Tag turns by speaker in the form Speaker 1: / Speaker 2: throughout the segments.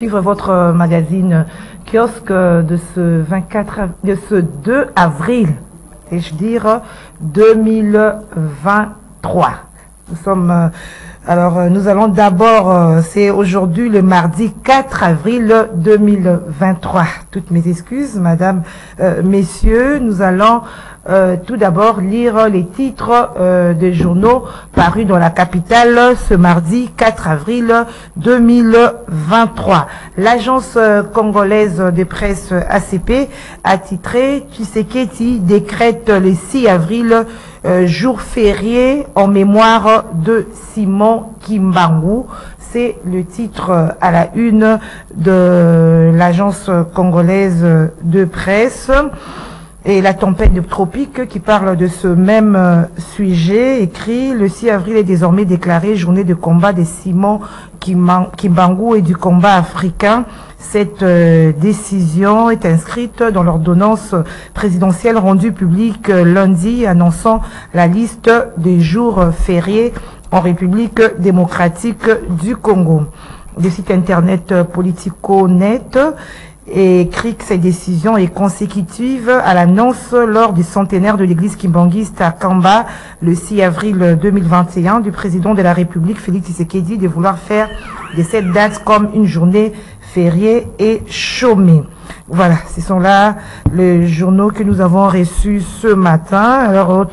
Speaker 1: Suivre votre magazine kiosque de ce 2 avril, et-je dire 2023. Nous allons d'abord, c'est aujourd'hui le mardi 4 avril 2023. Toutes mes excuses, madame, messieurs, nous allons tout d'abord lire les titres des journaux parus dans la capitale ce mardi 4 avril 2023. L'agence congolaise de presse ACP a titré « Tshisekedi décrète le 6 avril jour férié en mémoire de Simon Kimbangu ». C'est le titre à la une de l'agence congolaise de presse. Et la tempête de tropique qui parle de ce même sujet écrit « Le 6 avril est désormais déclaré journée de combat des Simon Kimbangu et du combat africain ». Cette décision est inscrite dans l'ordonnance présidentielle rendue publique lundi annonçant la liste des jours fériés en République démocratique du Congo. Le site internet Politico.net écrit que cette décision est consécutive à l'annonce lors du centenaire de l'église kimbanguiste à Kamba le 6 avril 2021 du président de la République Félix Tshisekedi de vouloir faire de cette date comme une journée fériée et chômée. Voilà, ce sont là les journaux que nous avons reçus ce matin. Alors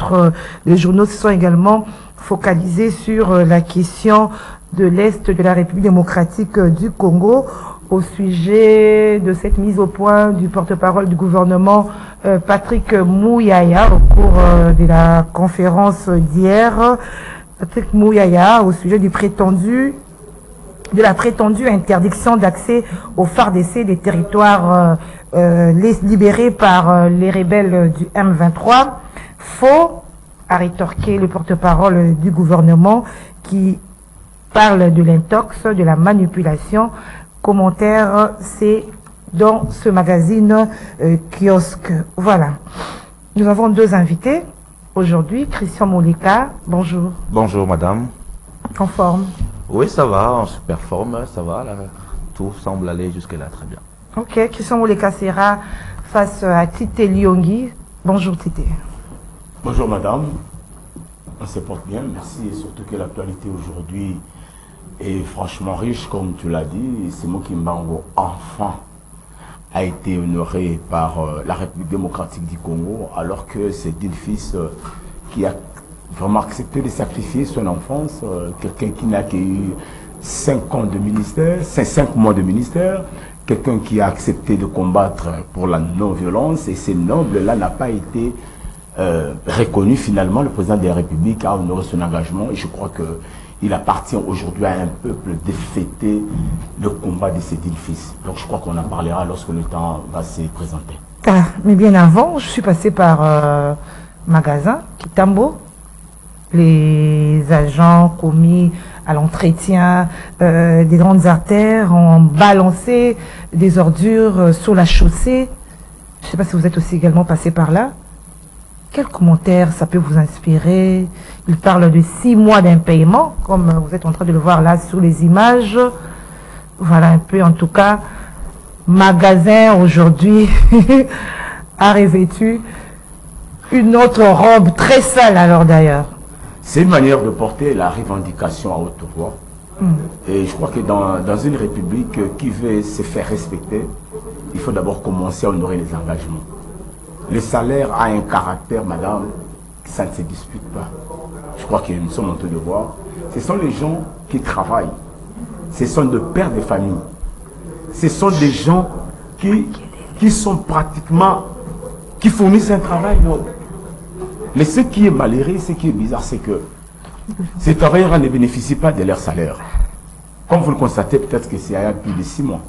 Speaker 1: les journaux se sont également focalisés sur la question de l'Est de la République démocratique du Congo au sujet de cette mise au point du porte-parole du gouvernement Patrick Mouyaya au cours de la conférence d'hier. Patrick Mouyaya au sujet de la prétendue interdiction d'accès aux FARDC des territoires libérés par les rebelles du M23. Faux, a rétorqué le porte-parole du gouvernement qui parle de l'intox, de la manipulation. Commentaire, c'est dans ce magazine kiosque. Voilà. Nous avons deux invités aujourd'hui. Christian Moleka, bonjour.
Speaker 2: Bonjour madame.
Speaker 1: En forme?
Speaker 2: Oui, ça va, en super forme, ça va, là, tout semble aller jusque-là très bien.
Speaker 1: Ok, Christian Moleka sera face à Tite Lyongi. Bonjour Tite.
Speaker 3: Bonjour madame, on se porte bien, merci, et surtout que l'actualité aujourd'hui est franchement riche, comme tu l'as dit. Simon Kimbangu, enfant, a été honoré par la République démocratique du Congo, alors que c'est un fils qui a vraiment accepté de sacrifier son enfance, quelqu'un qui n'a eu 5 ans de ministère, 5 mois de ministère, quelqu'un qui a accepté de combattre pour la non-violence, et ce noble-là n'a pas été reconnu finalement. Le président de la République a honoré son engagement, et je crois que il appartient aujourd'hui à un peuple de fêter le combat de ses 10 fils. Donc je crois qu'on en parlera lorsque le temps va se présenter.
Speaker 1: Ah, mais bien avant, je suis passé par magasin, Kitambo. Les agents commis à l'entretien des grandes artères ont balancé des ordures sur la chaussée. Je ne sais pas si vous êtes aussi également passé par là. Quel commentaire ça peut vous inspirer? Il parle de 6 mois d'impayement, comme vous êtes en train de le voir là sur les images. Voilà un peu, en tout cas, magasin aujourd'hui a revêtu une autre robe très sale alors d'ailleurs.
Speaker 3: C'est une manière de porter la revendication à haute voix. Et je crois que dans une république qui veut se faire respecter, il faut d'abord commencer à honorer les engagements. Le salaire a un caractère, madame, ça ne se dispute pas. Je crois que nous sommes en train de voir. Ce sont les gens qui travaillent. Ce sont des pères de famille. Ce sont des gens qui sont pratiquement, qui fournissent un travail noble. Mais ce qui est malheureux, ce qui est bizarre, c'est que ces travailleurs ne bénéficient pas de leur salaire. Comme vous le constatez, peut-être que c'est il y a plus de 6 mois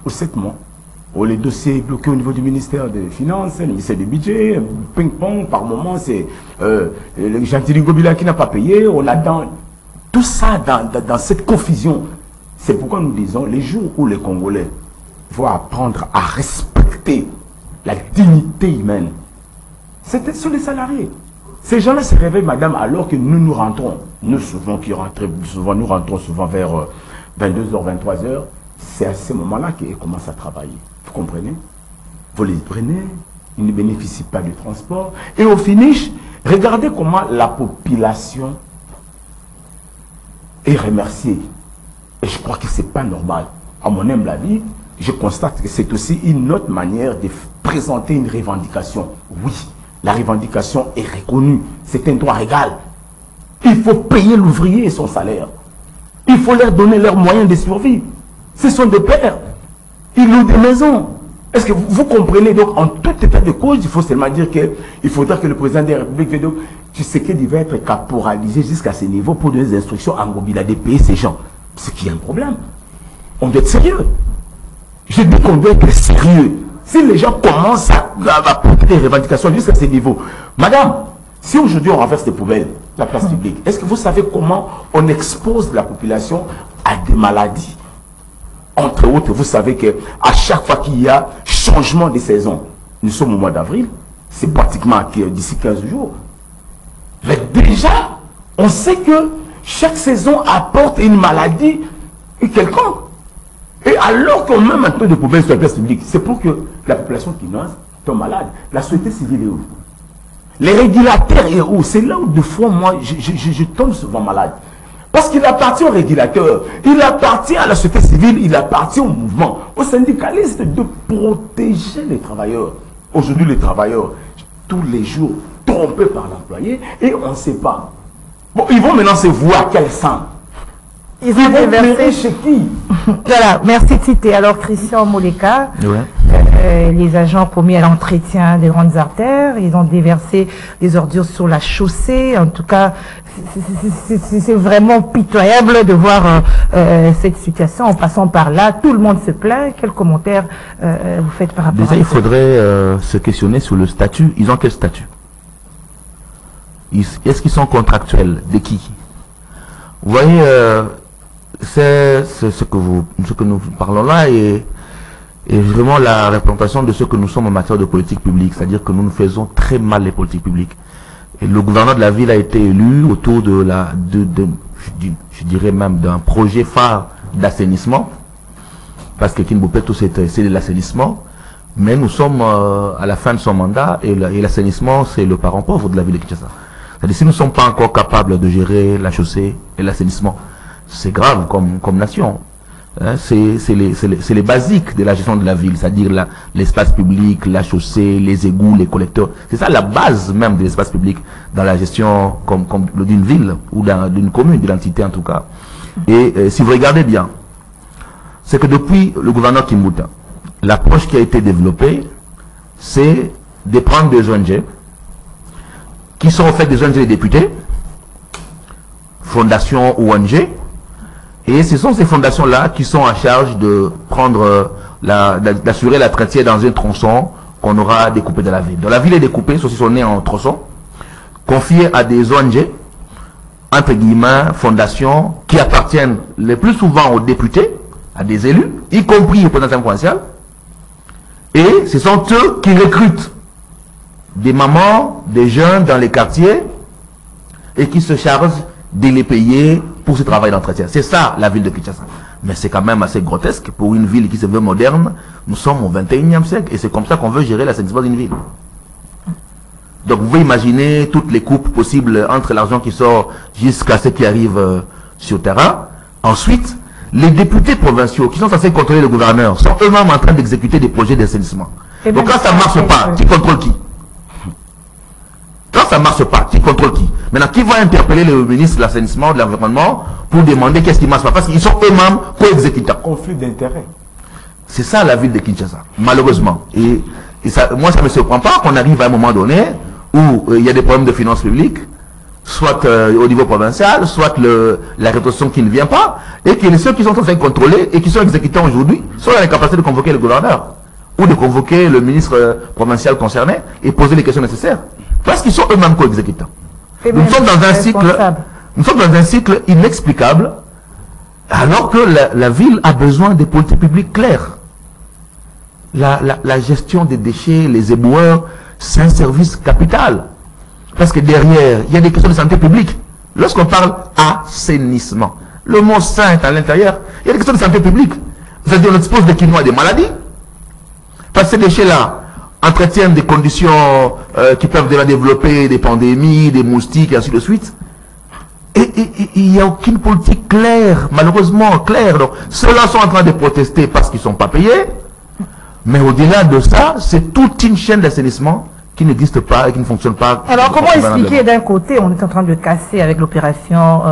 Speaker 3: ou 7 mois. Où les dossiers bloqués au niveau du ministère des Finances, le ministère du Budget, ping-pong, par moment, c'est le Gentil Ngobila qui n'a pas payé, on attend. Tout ça dans cette confusion. C'est pourquoi nous disons, les jours où les Congolais vont apprendre à respecter la dignité humaine, ce sont les salariés. Ces gens-là se réveillent, madame, alors que nous rentrons. Nous, souvent, nous rentrons souvent vers 22h, 23h. c'est à ce moment-là qu'ils commencent à travailler. Vous comprenez? Vous les prenez, ils ne bénéficient pas du transport. Et au finish, regardez comment la population est remerciée. Et je crois que ce n'est pas normal. À mon humble avis, je constate que c'est aussi une autre manière de présenter une revendication. Oui, la revendication est reconnue. C'est un droit égal. Il faut payer l'ouvrier son salaire. Il faut leur donner leurs moyens de survie. Ce sont des pères. Ils louent des maisons. Est-ce que vous comprenez? Donc, en tout état de cause, il faut seulement dire qu'il faudra que le président de la République, tu sais qu'il va être caporalisé jusqu'à ce niveau pour donner des instructions à Ngobila de payer ces gens. Ce qui est un problème. On doit être sérieux. Je dis qu'on doit être sérieux. Si les gens commencent à porter des revendications jusqu'à ce niveau, madame, si aujourd'hui on renverse des poubelles, la place publique, est-ce que vous savez comment on expose la population à des maladies? Entre autres, vous savez qu'à chaque fois qu'il y a changement de saison, nous sommes au mois d'avril, c'est pratiquement d'ici 15 jours. Mais déjà, on sait que chaque saison apporte une maladie quelconque. Et alors qu'on met maintenant des poubelles sur la place publique, c'est pour que la population quinoise tombe malade. La société civile est où? Les régulateurs est où? C'est là où, de fois, moi, je tombe souvent malade. Parce qu'il appartient aux régulateurs, il appartient à la société civile, il appartient au mouvement, aux syndicalistes de protéger les travailleurs. Aujourd'hui, les travailleurs, tous les jours, trompés par l'employé, et on ne sait pas. Bon, ils vont maintenant se voir quel sang.
Speaker 1: Ils vont déverser
Speaker 3: chez qui?
Speaker 1: Voilà, merci Tité. Alors, Christian Moleka, les agents commis à l'entretien des grandes artères, ils ont déversé des ordures sur la chaussée. En tout cas, c'est vraiment pitoyable de voir cette situation. En passant par là, tout le monde se plaint. Quel commentaire vous faites par rapport à ça?
Speaker 2: Déjà, il faudrait se questionner sur le statut. Ils ont quel statut? Est-ce qu'ils sont contractuels? De qui? Vous voyez, c'est ce que nous parlons là et vraiment la représentation de ce que nous sommes en matière de politique publique, c'est-à-dire que nous faisons très mal les politiques publiques. Et le gouverneur de la ville a été élu autour de je dirais même d'un projet phare d'assainissement, parce que Kinbopeto c'est de l'assainissement, mais nous sommes à la fin de son mandat et l'assainissement c'est le parent pauvre de la ville de Kinshasa. C'est-à-dire si nous ne sommes pas encore capables de gérer la chaussée et l'assainissement, c'est grave comme nation. Hein, c'est les basiques de la gestion de la ville, c'est-à-dire l'espace public, la chaussée, les égouts, les collecteurs. C'est ça la base même de l'espace public dans la gestion comme d'une ville ou d'une commune, d'une entité en tout cas. Et si vous regardez bien, c'est que depuis le gouverneur Kimbuta, l'approche qui a été développée, c'est de prendre des ONG qui sont en fait des ONG des députés, fondations ou ONG, et ce sont ces fondations-là qui sont en charge de prendre, d'assurer la traitière dans un tronçon qu'on aura découpé de la ville. Donc la ville est découpée, ceux-ci sont nés en tronçon, confiés à des ONG, entre guillemets, fondations, qui appartiennent le plus souvent aux députés, à des élus, y compris au président provincial, et ce sont eux qui recrutent des mamans, des jeunes dans les quartiers, et qui se chargent de les payer pour ce travail d'entretien. C'est ça la ville de Kinshasa. Mais c'est quand même assez grotesque pour une ville qui se veut moderne. Nous sommes au 21e siècle et c'est comme ça qu'on veut gérer l'assainissement d'une ville. Donc vous pouvez imaginer toutes les coupes possibles entre l'argent qui sort jusqu'à ce qui arrive sur le terrain. Ensuite, les députés provinciaux qui sont censés contrôler le gouverneur sont eux-mêmes en train d'exécuter des projets d'assainissement. Donc quand ça ne marche pas, qui contrôle qui? Quand ça ne marche pas, qui contrôle qui? Maintenant, qui va interpeller le ministre de l'assainissement, de l'environnement, pour demander qu'est-ce qui ne marche pas? Parce qu'ils sont eux-mêmes co-exécutants.
Speaker 3: Conflit d'intérêts.
Speaker 2: C'est ça la ville de Kinshasa, malheureusement. Et ça, moi, ça ne me surprend pas qu'on arrive à un moment donné où il y a des problèmes de finances publiques, soit au niveau provincial, soit la répression qui ne vient pas, et que ceux qui sont en train de contrôler et qui sont exécutants aujourd'hui sont dans la capacité de convoquer le gouverneur ou de convoquer le ministre concerné et poser les questions nécessaires. Parce qu'ils sont eux-mêmes co-exécutants. Nous sommes dans un cycle inexplicable, alors que la ville a besoin de politiques publiques claires. La gestion des déchets, les éboueurs, c'est un service capital. Parce que derrière, il y a des questions de santé publique. Lorsqu'on parle assainissement, le mot sain est à l'intérieur, il y a des questions de santé publique. C'est-à-dire on expose des quinois à des maladies. Parce que ces déchets-là entretiennent des conditions qui peuvent déjà développer des pandémies, des moustiques, et ainsi de suite. Et il n'y a aucune politique claire, malheureusement claire. Donc, ceux-là sont en train de protester parce qu'ils ne sont pas payés. Mais au-delà de ça, c'est toute une chaîne d'assainissement qui n'existe pas et qui ne fonctionne pas.
Speaker 1: Alors, comment expliquer d'un côté, on est en train de casser avec l'opération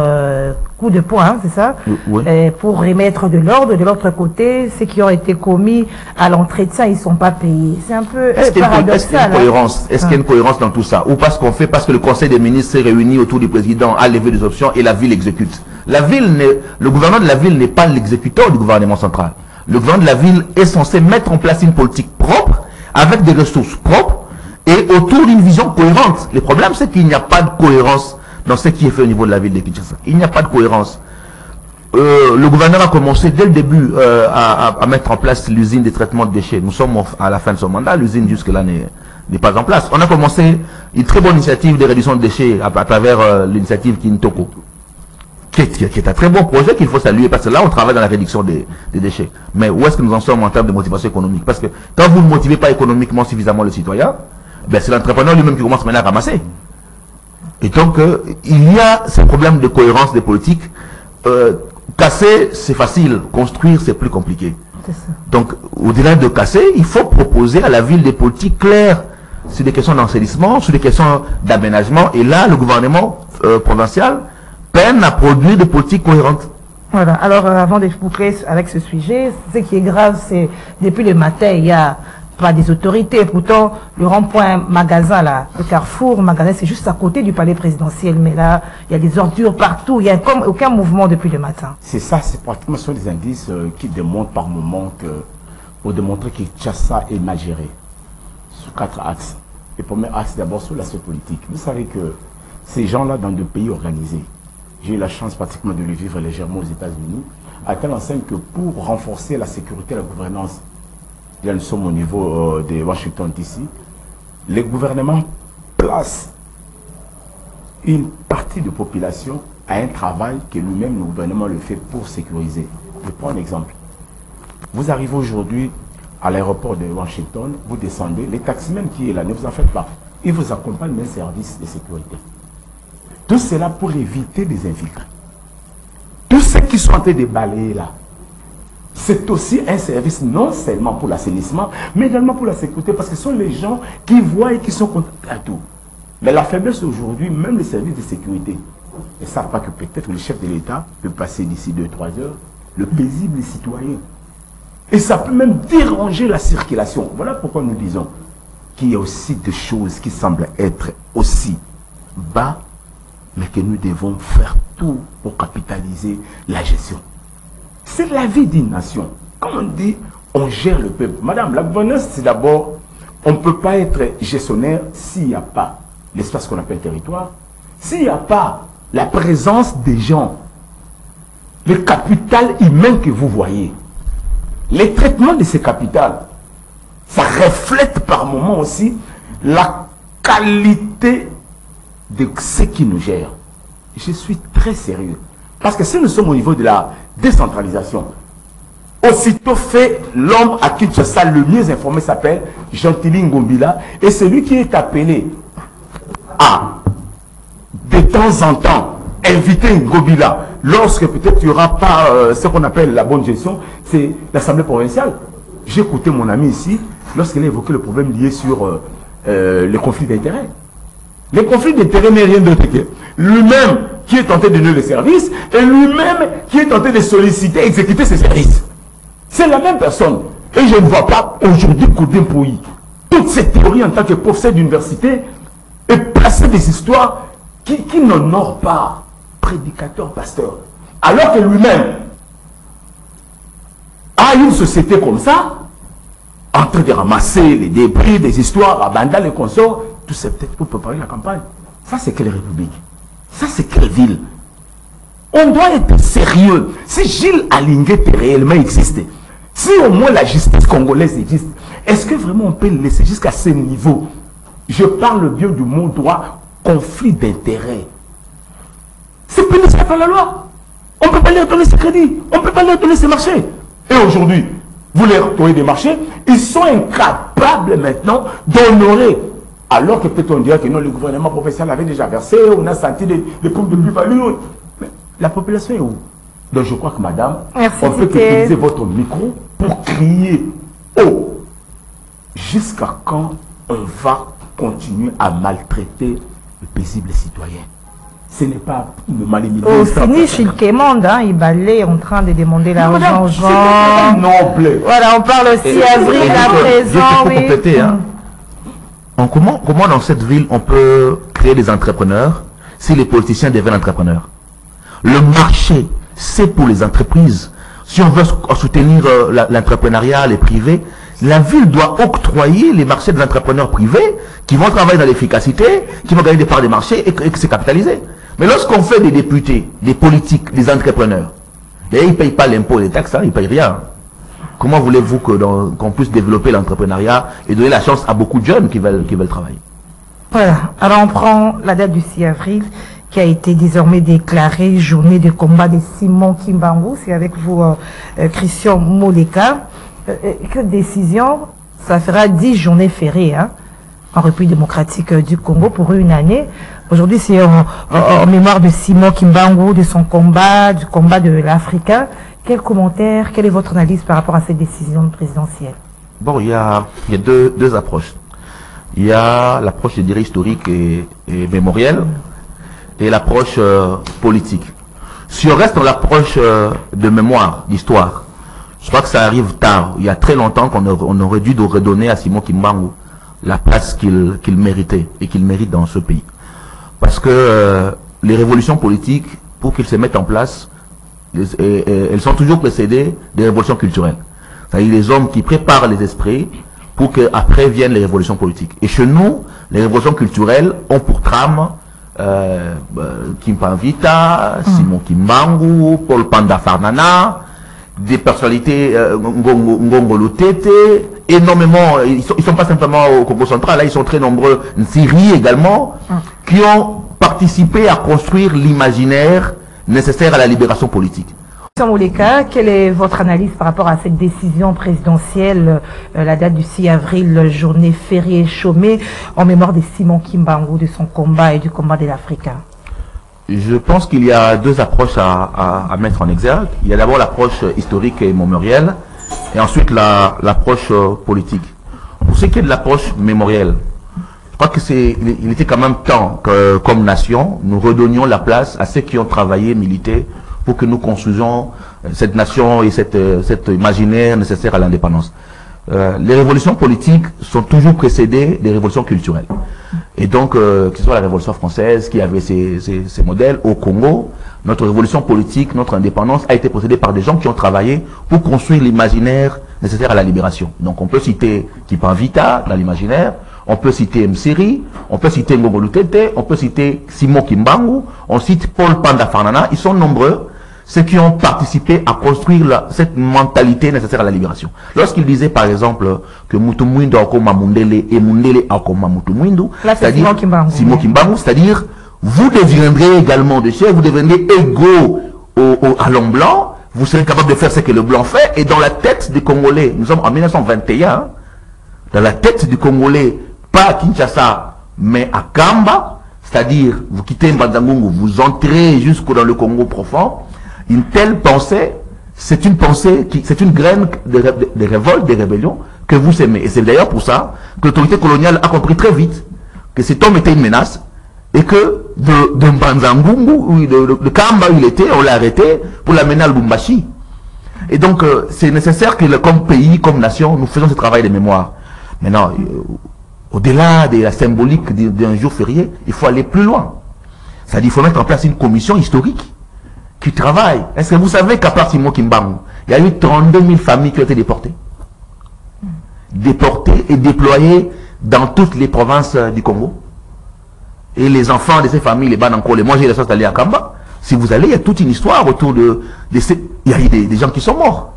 Speaker 1: coup de poing, hein, c'est ça,
Speaker 2: oui.
Speaker 1: pour remettre de l'ordre. De l'autre côté, ceux qui ont été commis à l'entretien, ils ne sont pas payés. C'est un peu paradoxal.
Speaker 2: Est-ce qu'il y a une cohérence, est-ce qu'il y a une cohérence dans tout ça? Ou parce qu'on fait, parce que le Conseil des ministres s'est réuni autour du président, a levé des options et la ville exécute. Le gouvernement de la ville n'est pas l'exécuteur du gouvernement central. Le gouvernement de la ville est censé mettre en place une politique propre, avec des ressources propres, et autour d'une vision cohérente. Le problème, c'est qu'il n'y a pas de cohérence dans ce qui est fait au niveau de la ville de Kinshasa. Il n'y a pas de cohérence. Le gouverneur a commencé dès le début à mettre en place l'usine de traitement de déchets. Nous sommes à la fin de son mandat. L'usine jusque-là n'est pas en place. On a commencé une très bonne initiative de réduction de déchets à travers l'initiative Kintoko, qui est un très bon projet qu'il faut saluer, parce que là on travaille dans la réduction des déchets. Mais où est-ce que nous en sommes en termes de motivation économique? Parce que quand vous ne motivez pas économiquement suffisamment le citoyen, ben c'est l'entrepreneur lui-même qui commence maintenant à ramasser. Et donc il y a ce problème de cohérence des politiques. Casser c'est facile, construire c'est plus compliqué. Donc au-delà de casser, il faut proposer à la ville des politiques claires sur des questions d'enseignement, sur des questions d'aménagement. Et là le gouvernement provincial peine à produire des politiques cohérentes.
Speaker 1: Voilà. Alors, avant de boucler avec ce sujet, ce qui est grave, c'est depuis le matin, il y a pas des autorités. Pourtant, le rond-point magasin, là, le carrefour magasin, c'est juste à côté du palais présidentiel. Mais là, il y a des ordures partout. Il n'y a aucun mouvement depuis le matin.
Speaker 3: C'est ça, c'est pratiquement sur des indices qui démontrent par moment que, pour démontrer que Kinshasa est mal géré sur 4 axes. Le premier axe, d'abord, sur l'aspect politique. Vous savez que ces gens-là, dans des pays organisés, j'ai eu la chance pratiquement de le vivre légèrement aux États-Unis, à telle enseigne que pour renforcer la sécurité et la gouvernance, là nous sommes au niveau de Washington DC, les gouvernements placent une partie de population à un travail que lui-même, le gouvernement, le fait pour sécuriser. Je prends un exemple. Vous arrivez aujourd'hui à l'aéroport de Washington, vous descendez, les taximens qui est là, ne vous en faites pas, ils vous accompagnent d'un service de sécurité. Tout cela pour éviter des infiltrés. Tous ceux qui sont en train de balayer là, c'est aussi un service non seulement pour l'assainissement, mais également pour la sécurité, parce que ce sont les gens qui voient et qui sont contents à tout. Mais la faiblesse aujourd'hui, même les services de sécurité, ne savent pas que peut-être le chef de l'État peut passer d'ici 2-3 heures, le paisible citoyen. Et ça peut même déranger la circulation. Voilà pourquoi nous disons qu'il y a aussi des choses qui semblent être aussi bas, mais que nous devons faire tout pour capitaliser la gestion. C'est la vie d'une nation. Comme on dit, on gère le peuple. Madame, la gouvernance, c'est d'abord, on ne peut pas être gestionnaire s'il n'y a pas l'espace qu'on appelle territoire, s'il n'y a pas la présence des gens, le capital humain que vous voyez, les traitements de ces capitales, ça reflète par moments aussi la qualité de ce qui nous gère. Je suis très sérieux. Parce que si nous sommes au niveau de la décentralisation, aussitôt fait l'homme à Kinshasa le mieux informé s'appelle Gentilin Ngombila, et celui qui est appelé à de temps en temps inviter Ngombila lorsque peut-être il n'y aura pas ce qu'on appelle la bonne gestion, c'est l'Assemblée provinciale. J'ai écouté mon ami ici lorsqu'il a évoqué le problème lié sur les conflits d'intérêts. Les conflits d'intérêts n'est rien d'autre que lui-même qui est tenté de donner les services et lui-même qui est tenté de solliciter, exécuter ses services. C'est la même personne. Et je ne vois pas aujourd'hui Koudin Pouyi, toute cette théorie en tant que professeur d'université, et placer des histoires qui n'honorent pas prédicateur, pasteur. Alors que lui-même a une société comme ça, en train de ramasser les débris, des histoires, abandonner les consorts, tout c'est peut-être pour préparer la campagne. Ça, c'est quelle république? Ça, c'est quelle ville? On doit être sérieux. Si Gilles Alinguet réellement existait, si au moins la justice congolaise existe, est-ce que vraiment on peut le laisser jusqu'à ce niveau? Je parle bien du mot droit, conflit d'intérêts. C'est pénalisé par la loi. On ne peut pas leur donner ce crédit. On ne peut pas leur donner ce marché. Et aujourd'hui, vous les retrouvez des marchés, ils sont incapables maintenant d'honorer. Alors que peut-on dire que non, le gouvernement provincial avait déjà versé, on a senti des pompes de plus-value. Mais la population est où? Donc je crois que madame,
Speaker 1: merci,
Speaker 3: on peut utiliser votre micro pour crier haut. Jusqu'à quand on va continuer à maltraiter le paisible citoyen? Ce n'est pas me manipuler.
Speaker 1: Au finish, il commande, hein, il balaye en train de demander l'argent aux gens.
Speaker 3: Noble.
Speaker 1: Voilà, on parle aussi avril à présent. Oui.
Speaker 2: Compléter, hein. Comment dans cette ville on peut créer des entrepreneurs si les politiciens deviennent entrepreneurs? Le marché, c'est pour les entreprises. Si on veut soutenir l'entrepreneuriat, les privés, la ville doit octroyer les marchés des entrepreneurs privés qui vont travailler dans l'efficacité, qui vont gagner des parts de marché et que c'est capitalisé. Mais lorsqu'on fait des députés, des politiques, des entrepreneurs, et ils ne payent pas l'impôt et les taxes, hein, ils ne payent rien. Comment voulez-vous qu'on puisse développer l'entrepreneuriat et donner la chance à beaucoup de jeunes qui veulent travailler?
Speaker 1: Voilà. Alors on prend la date du 6 avril qui a été désormais déclarée journée de combat de Simon Kimbangu. C'est avec vous, Christian Moleka. Que décision, ça fera 10 journées fériées hein, en République démocratique du Congo pour une année. Aujourd'hui, c'est en mémoire de Simon Kimbangu, de son combat, du combat de l'Africain. Quel commentaire, quelle est votre analyse par rapport à cette décision présidentielle?
Speaker 2: Bon, il y a deux approches. Il y a l'approche, je dirais, historique et mémorielle, et l'approche politique. Si on reste dans l'approche de mémoire, d'histoire, je crois que ça arrive tard. Il y a très longtemps qu'on aurait dû redonner à Simon Kimbangu la place qu'il méritait et qu'il mérite dans ce pays. Parce que les révolutions politiques, pour qu'elles se mettent en place, elles sont toujours précédées des révolutions culturelles. C'est-à-dire les hommes qui préparent les esprits pour qu'après viennent les révolutions politiques. Et chez nous, les révolutions culturelles ont pour trame Kimpanvita, Simon Kimbangu, Paul Panda Farnana, des personnalités Ngongolo Tete, énormément, ils sont pas simplement au Congo central, là ils sont très nombreux, Ntsiri également, qui ont participé à construire l'imaginaire nécessaire à la libération politique.
Speaker 1: Christian Moleka, quelle est votre analyse par rapport à cette décision présidentielle, la date du 6 avril, journée fériée chômée, en mémoire de Simon Kimbangu, de son combat et du combat de l'Africain?
Speaker 2: Je pense qu'il y a deux approches à mettre en exergue. Il y a d'abord l'approche historique et mémorielle, et ensuite l'approche politique. Pour ce qui est de l'approche mémorielle, je crois il était quand même temps que, comme nation, nous redonnions la place à ceux qui ont travaillé, milité, pour que nous construisions cette nation et cet imaginaire nécessaire à l'indépendance. Les révolutions politiques sont toujours précédées des révolutions culturelles. Et donc, que ce soit la Révolution française qui avait ses modèles, au Congo, notre révolution politique, notre indépendance a été précédée par des gens qui ont travaillé pour construire l'imaginaire nécessaire à la libération. Donc on peut citer Kimpanvita dans l'imaginaire, on peut citer Msiri, on peut citer Ngongolo Tete, on peut citer Simon Kimbangu, on cite Paul Panda Farnana, ils sont nombreux, ceux qui ont participé à construire cette mentalité nécessaire à la libération. Lorsqu'il disait par exemple que Mutumwindu akoma Mundele et Mundele akoma Mutumwindu, c'est-à-dire Simon Kimbangu, c'est-à-dire vous deviendrez également des chefs, vous deviendrez égaux à l'homme blanc, vous serez capable de faire ce que le blanc fait, et dans la tête des Congolais, nous sommes en 1921, dans la tête du Congolais, pas à Kinshasa, mais à Kamba, c'est-à-dire vous quittez Mbanzangungu, vous entrez jusqu'au dans le Congo profond. Une telle pensée, c'est une pensée c'est une graine de révolte, de rébellion que vous aimez. Et c'est d'ailleurs pour ça que l'autorité coloniale a compris très vite que cet homme était une menace et que de Mbanzangungu, de Kamba où il était, on l'a arrêté pour l'amener à Lubumbashi. Et donc c'est nécessaire que comme pays, comme nation, nous faisons ce travail de mémoire. Maintenant, au-delà de la symbolique d'un jour férié, il faut aller plus loin. C'est-à-dire qu'il faut mettre en place une commission historique qui travaille. Est-ce que vous savez qu'à part Simon Kimbangu, il y a eu 32 000 familles qui ont été déportées? Déportées et déployées dans toutes les provinces du Congo. Et les enfants de ces familles, les Banankole, les moi j'ai la chance d'aller à Kamba. Si vous allez, il y a toute une histoire autour de ces... Il y a eu des gens qui sont morts.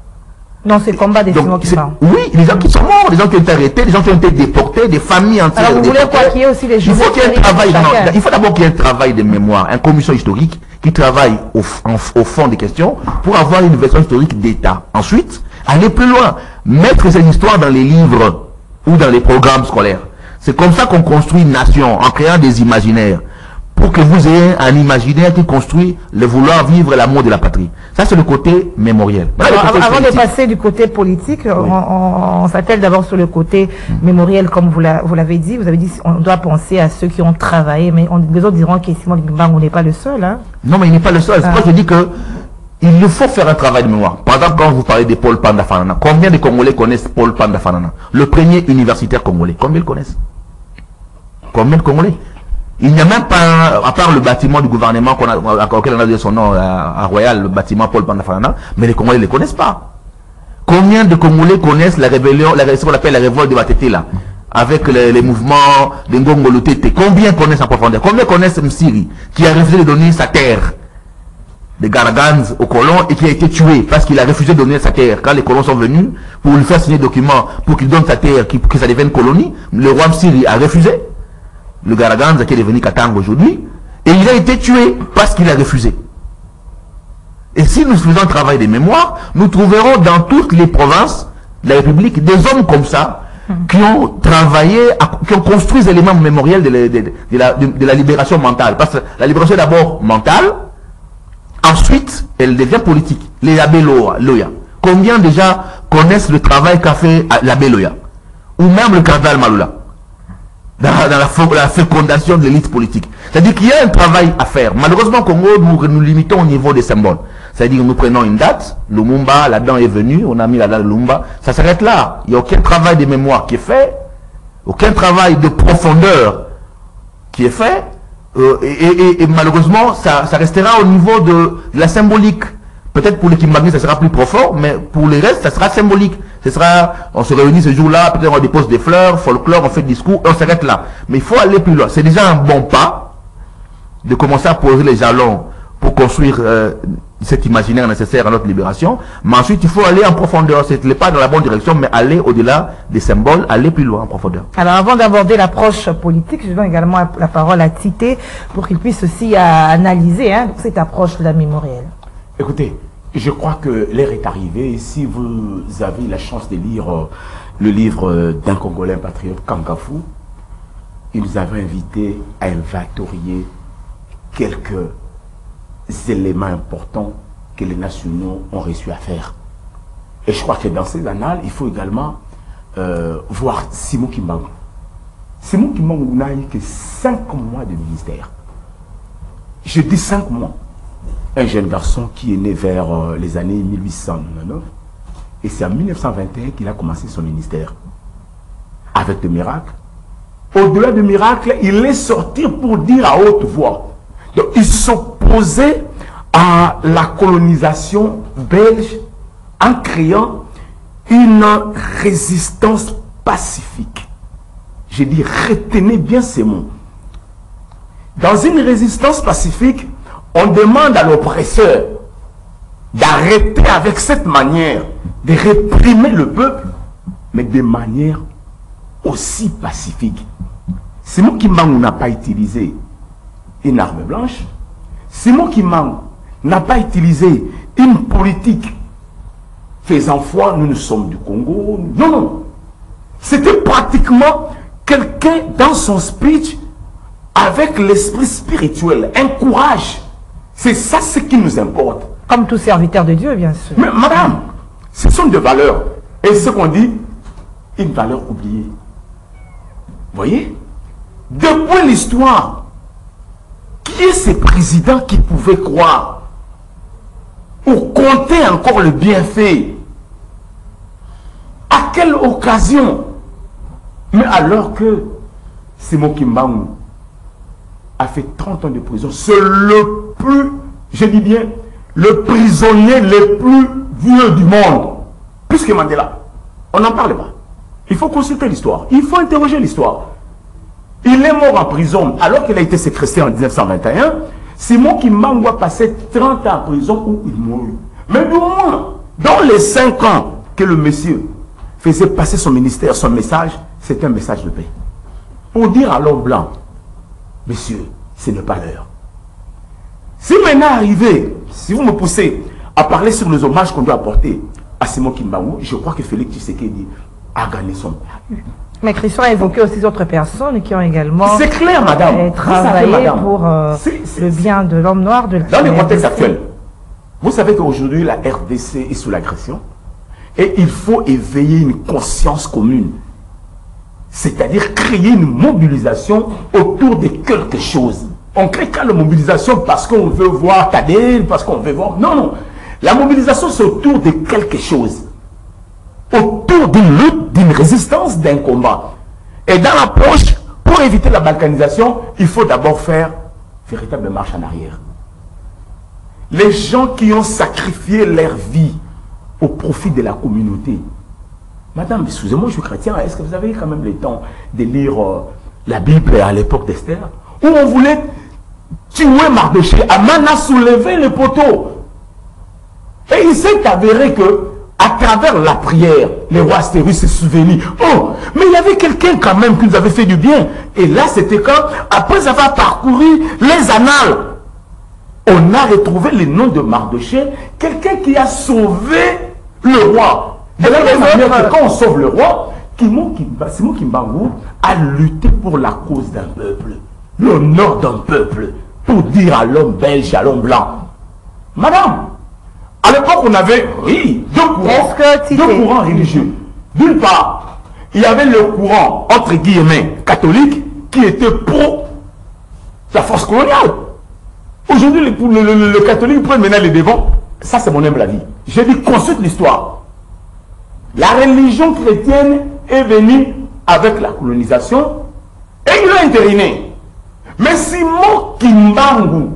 Speaker 1: Dans ces combats des Simon Kimbangu.
Speaker 2: Oui, des gens qui sont morts, des gens qui ont été arrêtés, des gens qui ont été déportés, des familles entières.
Speaker 1: Alors vous voulez quoi qu'il y ait aussi les
Speaker 2: il faut qu'il y ait un travail, il faut d'abord qu'il y ait un travail de mémoire, une commission historique qui travaille au fond des questions pour avoir une version historique d'État. Ensuite, aller plus loin, mettre ces histoires dans les livres ou dans les programmes scolaires. C'est comme ça qu'on construit une nation, en créant des imaginaires, pour que vous ayez un imaginaire qui construit le vouloir vivre l'amour de la patrie. Ça, c'est le côté mémoriel.
Speaker 1: Avant de passer du côté politique, oui, on s'attelle d'abord sur le côté mémoriel, comme vous l'avez dit. Vous avez dit on doit penser à ceux qui ont travaillé, mais les autres diront que Simon Kimbangu n'est pas le seul. Hein?
Speaker 2: Non, mais il n'est pas le seul. C'est pourquoi je dis que il faut faire un travail de mémoire. Par exemple, quand vous parlez de Paul Panda Fanana, combien de Congolais connaissent Paul Panda Fanana, le premier universitaire congolais? Combien le connaissent? Combien de Congolais? Il n'y a même pas, à part le bâtiment du gouvernement auquel on a donné son nom à Royal, le bâtiment Paul Panda Fanana, mais les Congolais ne les connaissent pas. Combien de Congolais connaissent la rébellion, ce qu'on appelle la révolte de Batete là, avec les mouvements de Ngongolo Tete? Combien connaissent en profondeur? Combien connaissent Msiri, qui a refusé de donner sa terre des Garagans aux colons et qui a été tué parce qu'il a refusé de donner sa terre quand les colons sont venus pour lui faire signer des documents pour qu'il donne sa terre, que ça devienne colonie? Le roi Msiri a refusé. Le Garaganza qui est devenu Katanga aujourd'hui, et il a été tué parce qu'il a refusé. Et si nous faisons un travail de mémoire, nous trouverons dans toutes les provinces de la République des hommes comme ça qui ont travaillé, qui ont construit les éléments mémoriels de la libération mentale. Parce que la libération est d'abord mentale, ensuite elle devient politique. Les Abbé Loya. Combien déjà connaissent le travail qu'a fait l'abbé Loya? Ou même le cardinal Malula? Dans la fécondation de l'élite politique. C'est-à-dire qu'il y a un travail à faire. Malheureusement, au Congo, nous limitons au niveau des symboles. C'est-à-dire que nous prenons une date, Lumumba, là-dedans est venu, on a mis la date de Lumumba, ça s'arrête là. Il n'y a aucun travail de mémoire qui est fait, aucun travail de profondeur qui est fait, et malheureusement, ça restera au niveau de la symbolique. Peut-être pour les Kimbangu, ça sera plus profond, mais pour les restes, ça sera symbolique. Ce sera, on se réunit ce jour-là, peut-être on dépose des fleurs, folklore, on fait des discours, et on s'arrête là. Mais il faut aller plus loin. C'est déjà un bon pas de commencer à poser les jalons pour construire cet imaginaire nécessaire à notre libération. Mais ensuite, il faut aller en profondeur. Ce n'est pas dans la bonne direction, mais aller au-delà des symboles, aller plus loin en profondeur.
Speaker 1: Alors, avant d'aborder l'approche politique, je donne également la parole à Tité pour qu'il puisse aussi analyser cette approche de la mémorielle.
Speaker 3: Écoutez, je crois que l'heure est arrivée. Si vous avez la chance de lire le livre d'un Congolais patriote, Kankafou, il nous avait invités à inventorier quelques éléments importants que les nationaux ont réussi à faire. Et je crois que dans ces annales, il faut également voir Simon Kimbangu. Simon Kimbangu n'a eu que 5 mois de ministère. Je dis 5 mois. Un jeune garçon qui est né vers les années 1899, et c'est en 1921 qu'il a commencé son ministère. Avec de miracles. Au-delà de miracles, il est sorti pour dire à haute voix. Donc il s'opposait à la colonisation belge en créant une résistance pacifique. Je dis, retenez bien ces mots. Dans une résistance pacifique, on demande à l'oppresseur d'arrêter avec cette manière de réprimer le peuple, mais de manière aussi pacifique. Simon Kimbangu n'a pas utilisé une arme blanche. Simon Kimbangu n'a pas utilisé une politique faisant foi, nous sommes du Congo. Non, non. C'était pratiquement quelqu'un dans son speech avec l'esprit spirituel, un courage. C'est ça ce qui nous importe.
Speaker 1: Comme tout serviteur de Dieu, bien sûr.
Speaker 3: Mais madame, ce sont des valeurs. Et ce qu'on dit, une valeur oubliée. Vous voyez? Depuis l'histoire, qui est ce président qui pouvait croire ou compter encore le bienfait? À quelle occasion? Mais alors que Simon Kimbangu a fait 30 ans de prison, c'est le plus, je dis bien, le prisonnier le plus vieux du monde. Plus que Mandela. On n'en parle pas. Il faut consulter l'histoire. Il faut interroger l'histoire. Il est mort en prison alors qu'il a été séquestré en 1921. Simon Kimbangu a passé 30 ans en prison où il mourut. Mais du moins, dans les 5 ans que le monsieur faisait passer son ministère, son message, c'est un message de paix. Pour dire à l'homme blanc, messieurs, ce n'est pas l'heure. Si maintenant arrivé, si vous me poussez à parler sur les hommages qu'on doit apporter Assimo Kimbangu, je crois que Félix Tshisekedi a gagné son pari.
Speaker 1: Mais Christian a évoqué aussi d'autres personnes qui ont également
Speaker 3: c'est clair, madame.
Speaker 1: travaillé
Speaker 3: madame.
Speaker 1: pour le bien de l'homme noir.
Speaker 3: Dans le contexte actuel, vous savez qu'aujourd'hui, la RDC est sous l'agression et il faut éveiller une conscience commune. C'est-à-dire créer une mobilisation autour de quelque chose. On crée pas la mobilisation parce qu'on veut voir Tadel, parce qu'on veut voir... Non, non. La mobilisation, c'est autour de quelque chose. Autour d'une lutte, d'une résistance, d'un combat. Et dans l'approche, pour éviter la balkanisation, il faut d'abord faire véritable marche en arrière. Les gens qui ont sacrifié leur vie au profit de la communauté. Madame, excusez-moi, je suis chrétien, est-ce que vous avez quand même le temps de lire la Bible à l'époque d'Esther, où on voulait tuer Mardoché, Aman a soulevé le poteau. Et il s'est avéré que, à travers la prière, les rois Astérus se souvenaient. Oh, mais il y avait quelqu'un quand même qui nous avait fait du bien. Et là, c'était quand, après avoir parcouru les annales, on a retrouvé le nom de Mardoché, quelqu'un qui a sauvé le roi. De la même manière que quand on sauve le roi, Simon Kimbangu a lutté pour la cause d'un peuple, l'honneur d'un peuple, pour dire à l'homme belge, à l'homme blanc. Madame, à l'époque on avait, oui, deux courants religieux. D'une part, il y avait le courant, entre guillemets, catholique, qui était pro la force coloniale. Aujourd'hui, le catholique prend maintenant les devants. Ça, c'est mon humble avis. J'ai dit, consulte l'histoire. La religion chrétienne est venue avec la colonisation et il l'a entériné. Mais Simon Kimbangu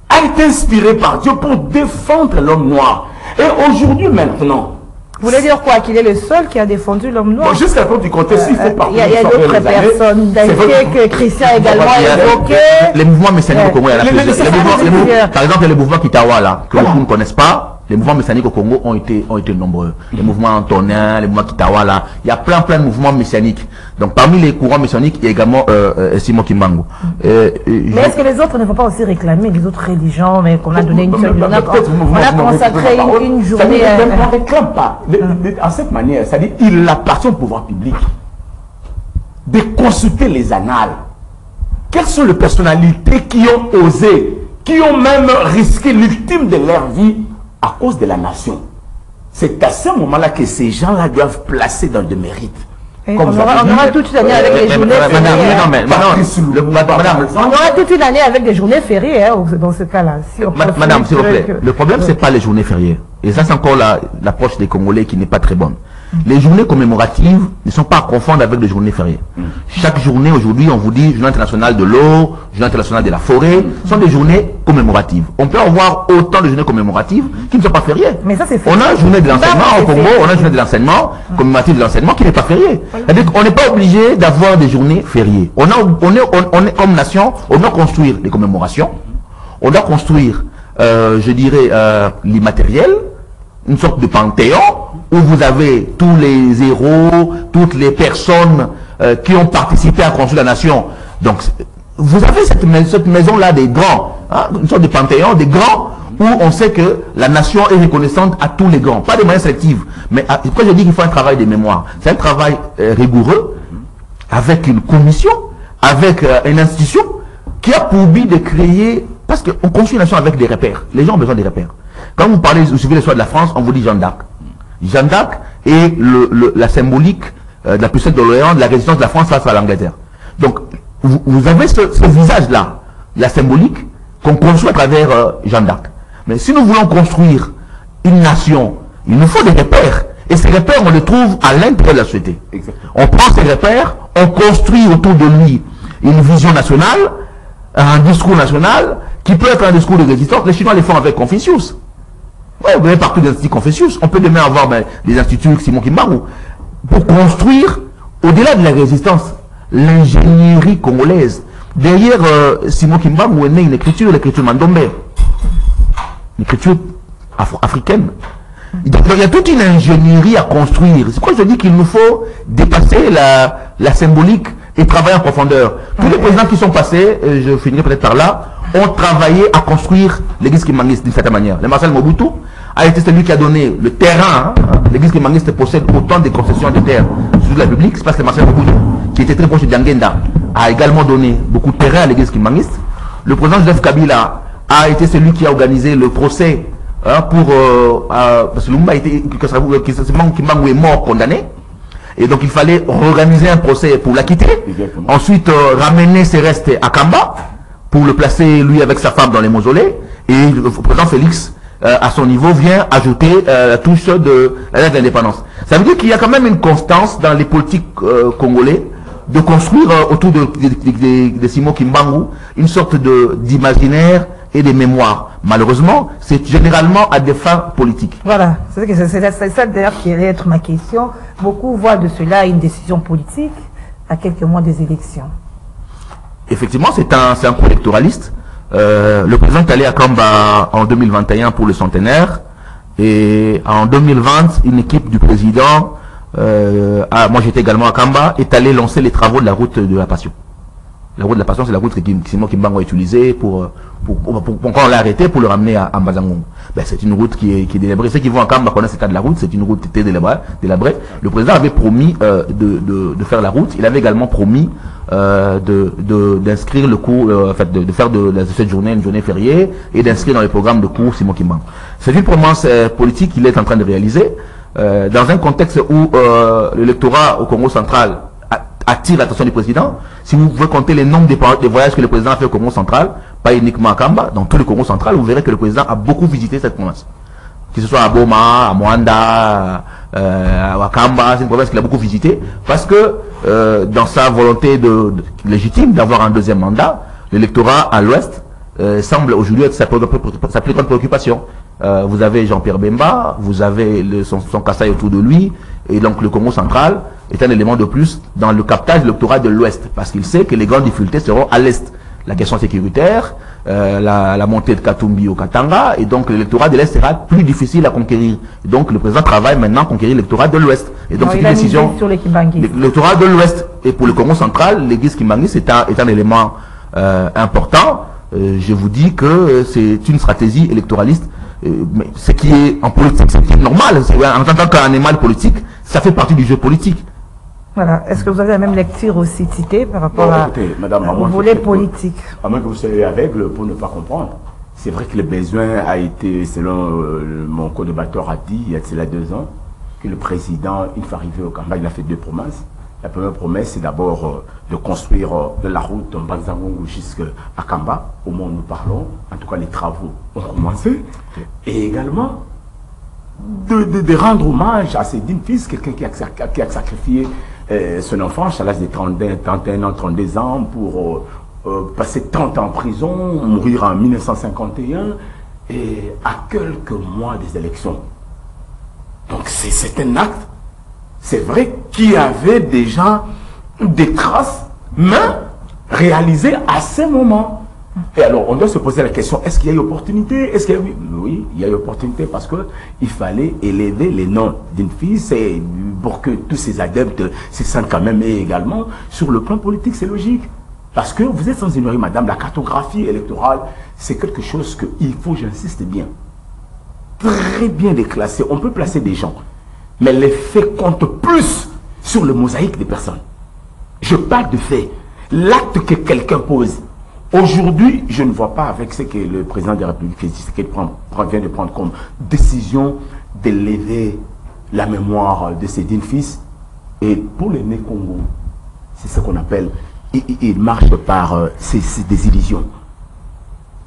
Speaker 3: a été inspiré par Dieu pour défendre l'homme noir. Et aujourd'hui, maintenant...
Speaker 1: Vous voulez dire quoi? Qu'il est le seul qui a défendu l'homme noir?
Speaker 3: Bon, jusqu'à la fin du contexte, il faut pas...
Speaker 1: Il y a d'autres personnes, que Christian également a évoqué.
Speaker 2: Les mouvements messianiques au Congo, il y en a plusieurs. Par exemple, les mouvements Kitawa, là, que vous ne connaissez pas. Les mouvements messianiques au Congo ont été nombreux. Les mouvements Antonin, les mouvements Kitawa, là. Il y a plein de mouvements messianiques. Donc, parmi les courants messianiques, il y a également Simon Kimbangu.
Speaker 1: Mais est-ce que les autres ne vont pas aussi réclamer, les autres religions, mais qu'on a donné une seule... On a consacré une journée...
Speaker 3: On ne réclame pas. En cette manière, c'est-à-dire, il appartient au pouvoir public de consulter les annales. Quelles sont les personnalités qui ont osé, qui ont même risqué l'ultime de leur vie à cause de la nation? C'est à ce moment-là que ces gens-là doivent placer dans le mérite.
Speaker 1: On aura toute une année avec des journées fériées. On aura toute une année avec des journées fériées dans ce cas-là.
Speaker 2: Madame, s'il vous plaît, le problème, c'est pas les journées fériées. Et ça, c'est encore l'approche des Congolais qui n'est pas très bonne. Les journées commémoratives ne sont pas à confondre avec les journées fériées. Chaque journée, aujourd'hui, on vous dit journée internationale de l'eau, journée internationale de la forêt, sont des journées commémoratives. On peut avoir autant de journées commémoratives qui ne sont pas fériées.
Speaker 1: Mais ça, c'est
Speaker 2: on a une journée de l'enseignement au Congo, on a une journée de l'enseignement, commémorative de l'enseignement qui n'est pas fériée. C'est-à-dire qu'on n'est pas obligé d'avoir des journées fériées. On est comme nation, on doit construire des commémorations, on doit construire, je dirais, l'immatériel, une sorte de panthéon où vous avez tous les héros, toutes les personnes qui ont participé à construire la nation. Donc, vous avez cette maison-là des grands, hein, une sorte de panthéon des grands, où on sait que la nation est reconnaissante à tous les grands. Pas de manière sélective. Mais pourquoi je dis qu'il faut un travail de mémoire? C'est un travail rigoureux, avec une commission, avec une institution, qui a pour but de créer... Parce qu'on construit une nation avec des repères. Les gens ont besoin des repères. Quand vous parlez, vous suivez l'histoire de la France, on vous dit Jeanne d'Arc. Jeanne d'Arc est la symbolique de la puissance de l'Orient, de la résistance de la France face à l'Angleterre. Donc, vous avez ce visage-là, la symbolique, qu'on construit à travers Jeanne d'Arc. Mais si nous voulons construire une nation, il nous faut des repères. Et ces repères, on les trouve à l'intérieur de la société. Exactement. On prend ces repères, on construit autour de lui une vision nationale, un discours national, qui peut être un discours de résistance. Les Chinois les font avec Confucius. Ouais, vous avez partout des instituts Confucius. On peut demain avoir des instituts Simon Kimbangu pour construire, au-delà de la résistance, l'ingénierie congolaise. Derrière Simon Kimbangu est née une écriture, l'écriture Mandombe. Une écriture africaine. Donc, il y a toute une ingénierie à construire. C'est pourquoi je dis qu'il nous faut dépasser la symbolique et travailler en profondeur. Tous les présidents qui sont passés, je finirai peut-être par là, ont travaillé à construire l'église Kimbanguiste d'une certaine manière. Le Marcel Mobutu a été celui qui a donné le terrain. L'église Kimangiste possède autant de concessions de terre sur la République. C'est parce que Marcel Bokoudou, qui était très proche de Diangenda, a également donné beaucoup de terrain à l'église Kimangiste. Le président Joseph Kabila a été celui qui a organisé le procès parce que Lumumba Kimbangu est mort condamné. Et donc il fallait organiser un procès pour l'acquitter. Ensuite ramener ses restes à Kamba pour le placer lui avec sa femme dans les mausolées. Et le président Félix à son niveau vient ajouter la touche de la lettre d'indépendance. Ça veut dire qu'il y a quand même une constance dans les politiques congolais de construire autour de Simon Kimbangu une sorte d'imaginaire et des mémoires. Malheureusement, c'est généralement à des fins politiques.
Speaker 1: Voilà, c'est ça d'ailleurs qui allait être ma question. Beaucoup voient de cela une décision politique à quelques mois des élections. Effectivement, c'est
Speaker 2: un coup électoraliste. Le président est allé à Kamba en 2021 pour le centenaire. Et en 2020, une équipe du président, moi j'étais également à Kamba, est allé lancer les travaux de la route de la Passion. La route de la Passion, c'est la route que Simon Kimbangu a utilisée pour quand on l'a arrêté pour le ramener à Mbazangongo. Ben, c'est une route qui est délabrée. Ceux qui vont à Kamba connaissent l'état de la route, c'est une route qui était délabrée. Le président avait promis de faire la route. Il avait également promis d'inscrire le cours, de faire de cette journée une journée fériée et d'inscrire dans les programmes de cours Simon Kimbangu. C'est une promesse politique qu'il est en train de réaliser dans un contexte où l'électorat au Congo central attire l'attention du président. Si vous pouvez compter les nombres des voyages que le président a fait au Congo central, pas uniquement à Kamba, dans tout le Congo central, vous verrez que le président a beaucoup visité cette province. Que ce soit à Boma, à Mwanda, à Kamba, c'est une province qu'il a beaucoup visité, parce que dans sa volonté légitime d'avoir un deuxième mandat, l'électorat à l'ouest semble aujourd'hui être sa plus grande préoccupation. Vous avez Jean-Pierre Bemba, vous avez son Kassai autour de lui, et donc le Congo central est un élément de plus dans le captage de l'électorat de l'Ouest, parce qu'il sait que les grandes difficultés seront à l'Est. La question sécuritaire, la montée de Katumbi au Katanga, et donc l'électorat de l'Est sera plus difficile à conquérir. Et donc le président travaille maintenant à conquérir l'électorat de l'Ouest. Et donc c'est une décision sur l'électorat de l'Ouest. Et pour le Congo central, l'église Kimbangu est un élément important. Je vous dis que c'est une stratégie électoraliste. Mais ce qui est en politique, c'est normal. En tant qu'animal politique, ça fait partie du jeu politique.
Speaker 1: Voilà. Est-ce que vous avez la même lecture aussi citée par rapport au volet politique?
Speaker 3: À moins que vous soyez aveugle pour ne pas comprendre. C'est vrai que le besoin a été, selon mon co-débatteur a dit, il y a cela 2 ans, que le président, une fois arrivé au Kamba, il a fait 2 promesses. La première promesse, c'est d'abord de construire de la route en Banzangongo jusqu'à Kamba, au moment où nous parlons. En tout cas, les travaux ont commencé. Et également, de rendre hommage à ces dignes fils, quelqu'un qui a sacrifié son enfant à l'âge de 31 ans, 32 ans, pour passer 30 ans en prison, mourir en 1951, et à quelques mois des élections. Donc c'est un acte. C'est vrai qu'il y avait déjà des traces, mais réalisées à ce moment. Et alors, on doit se poser la question, est-ce qu'il y a eu opportunité? Est-ce qu'il y a eu... Oui, il y a eu opportunité parce qu'il fallait élever les noms d'une fille et pour que tous ces adeptes se sentent quand même également. Sur le plan politique, c'est logique. Parce que vous êtes sans ignorer, madame, la cartographie électorale, c'est quelque chose qu'il faut, j'insiste bien, très bien déclasser. On peut placer des gens. Mais les faits comptent plus sur le mosaïque des personnes. Je parle de faits. L'acte que quelqu'un pose. Aujourd'hui, je ne vois pas avec ce que le président de la République vient de prendre comme décision d'élever la mémoire de ses dignes fils. Et pour les Né-Congo, c'est ce qu'on appelle, ils marchent par des illusions.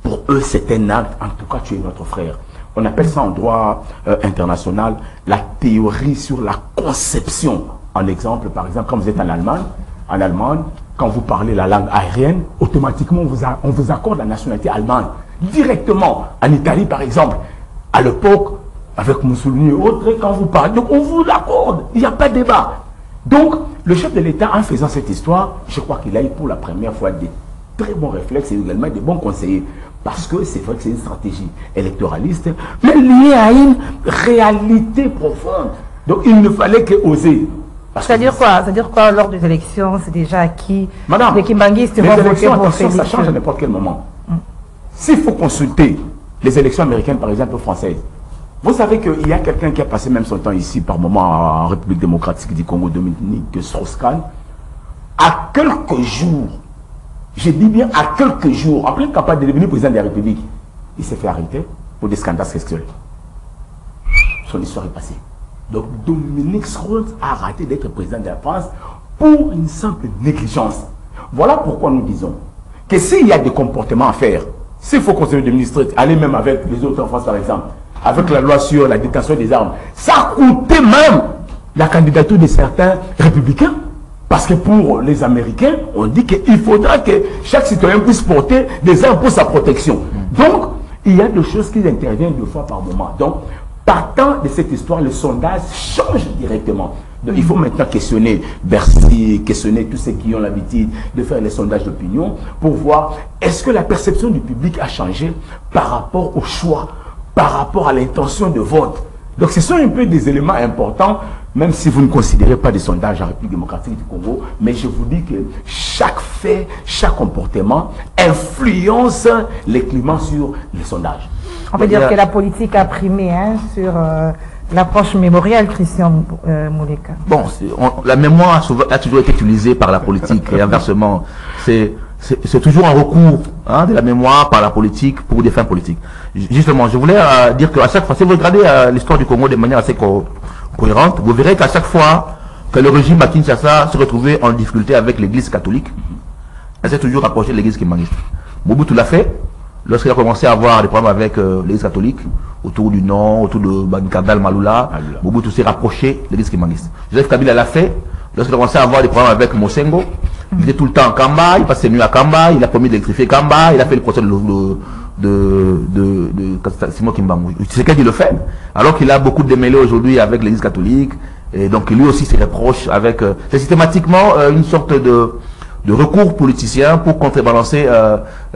Speaker 3: Pour eux, c'est un acte. En tout cas, tu es notre frère. On appelle ça en droit international la théorie sur la conception. En exemple, par exemple, quand vous êtes en Allemagne, quand vous parlez la langue aérienne, automatiquement on vous accorde la nationalité allemande. Directement, en Italie par exemple, à l'époque, avec Mussolini et autres, quand vous parlez, donc on vous l'accorde, il n'y a pas de débat. Donc, le chef de l'État, en faisant cette histoire, je crois qu'il a eu pour la première fois des très bons réflexes et également des bons conseillers. Parce que c'est vrai que c'est une stratégie électoraliste, mais liée à une réalité profonde. Donc il ne fallait que oser.
Speaker 1: C'est-à-dire quoi? C'est-à-dire quoi, lors des élections, c'est déjà acquis?
Speaker 3: Madame,
Speaker 1: les Kimbanguistes vont voter pour Félix.
Speaker 3: Ça change à n'importe quel moment. S'il faut consulter les élections américaines, par exemple, françaises, Vous savez qu'il y a quelqu'un qui a passé même son temps ici, par moment, en République démocratique du Congo, Dominique Strauss-Kahn. À quelques jours, je dis bien à quelques jours, après capable de devenir président de la République, il s'est fait arrêter pour des scandales sexuels. Son histoire est passée. Donc Dominique Strauss a raté d'être président de la France pour une simple négligence. Voilà pourquoi nous disons que s'il y a des comportements à faire, s'il faut conserver des ministres, aller même avec les autres en France par exemple, avec la loi sur la détention des armes, ça coûtait même la candidature de certains républicains. Parce que pour les Américains, on dit qu'il faudra que chaque citoyen puisse porter des armes pour sa protection. Donc, il y a des choses qui interviennent 2 fois par moment. Donc, partant de cette histoire, le sondage change directement. Donc, il faut maintenant questionner Bercy, questionner tous ceux qui ont l'habitude de faire les sondages d'opinion pour voir est-ce que la perception du public a changé par rapport au choix, par rapport à l'intention de vote. Donc, ce sont un peu des éléments importants, même si vous ne considérez pas des sondages en République démocratique du Congo, mais je vous dis que chaque fait, chaque comportement influence les climats sur les sondages.
Speaker 1: On peut dire que la politique a primé sur l'approche mémorielle, Christian Mouleka.
Speaker 2: Bon, la mémoire a toujours été utilisée par la politique et inversement. C'est toujours un recours de la mémoire par la politique pour des fins politiques. Justement, je voulais dire qu'à chaque fois, si vous regardez l'histoire du Congo de manière assez cohérente, vous verrez qu'à chaque fois que le régime à Kinshasa se retrouvait en difficulté avec l'église catholique, elle s'est toujours rapprochée de l'église kimbanguiste. Mobutu l'a fait lorsqu'il a commencé à avoir des problèmes avec l'église catholique, autour du nom, autour de Bankadal Malula. Mobutu s'est rapproché de l'église kimbanguiste. Joseph Kabila l'a fait lorsqu'il a commencé à avoir des problèmes avec Mosengo. Il était tout le temps en Kamba, il passait ses nuits à Kamba, il a promis d'électrifier Kamba, il a fait le procès de Simon Kimbangu. C'est qu'il le fait, alors qu'il a beaucoup démêlés aujourd'hui avec l'église catholique, et donc lui aussi se reproche avec... c'est systématiquement une sorte de recours politicien pour contrebalancer